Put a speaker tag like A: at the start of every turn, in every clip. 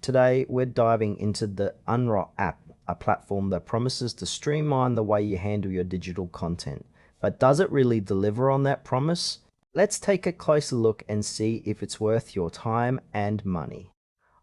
A: Today, we're diving into the Unrot app, a platform that promises to streamline the way you handle your digital content. But does it really deliver on that promise? Let's take a closer look and see if it's worth your time and money.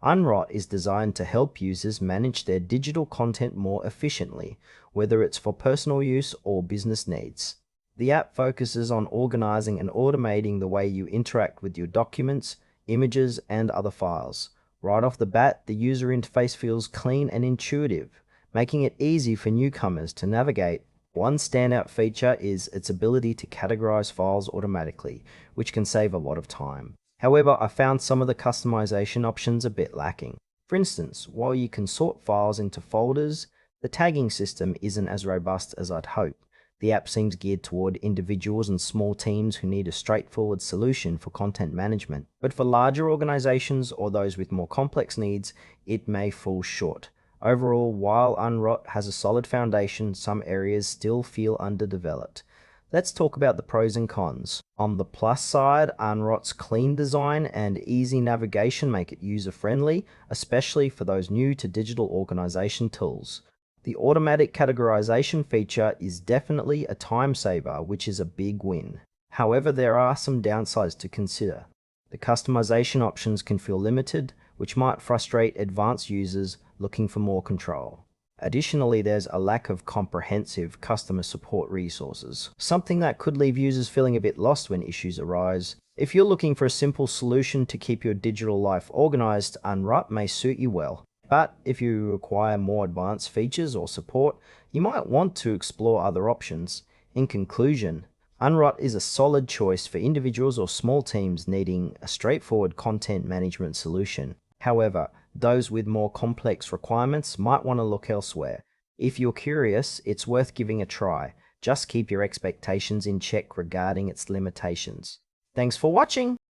A: Unrot is designed to help users manage their digital content more efficiently, whether it's for personal use or business needs. The app focuses on organizing and automating the way you interact with your documents, images, and other files. Right off the bat, the user interface feels clean and intuitive, making it easy for newcomers to navigate. One standout feature is its ability to categorize files automatically, which can save a lot of time. However, I found some of the customization options a bit lacking. For instance, while you can sort files into folders, the tagging system isn't as robust as I'd hoped. The app seems geared toward individuals and small teams who need a straightforward solution for content management. But for larger organizations or those with more complex needs, it may fall short. Overall, while Unrot has a solid foundation, some areas still feel underdeveloped. Let's talk about the pros and cons. On the plus side, Unrot's clean design and easy navigation make it user-friendly, especially for those new to digital organization tools. The automatic categorization feature is definitely a time saver, which is a big win. However, there are some downsides to consider. The customization options can feel limited, which might frustrate advanced users looking for more control. Additionally, there's a lack of comprehensive customer support resources, something that could leave users feeling a bit lost when issues arise. If you're looking for a simple solution to keep your digital life organized, Unrot may suit you well. But if you require more advanced features or support, you might want to explore other options. In conclusion, Unrot is a solid choice for individuals or small teams needing a straightforward content management solution. However, those with more complex requirements might want to look elsewhere. If you're curious, it's worth giving a try. Just keep your expectations in check regarding its limitations. Thanks for watching!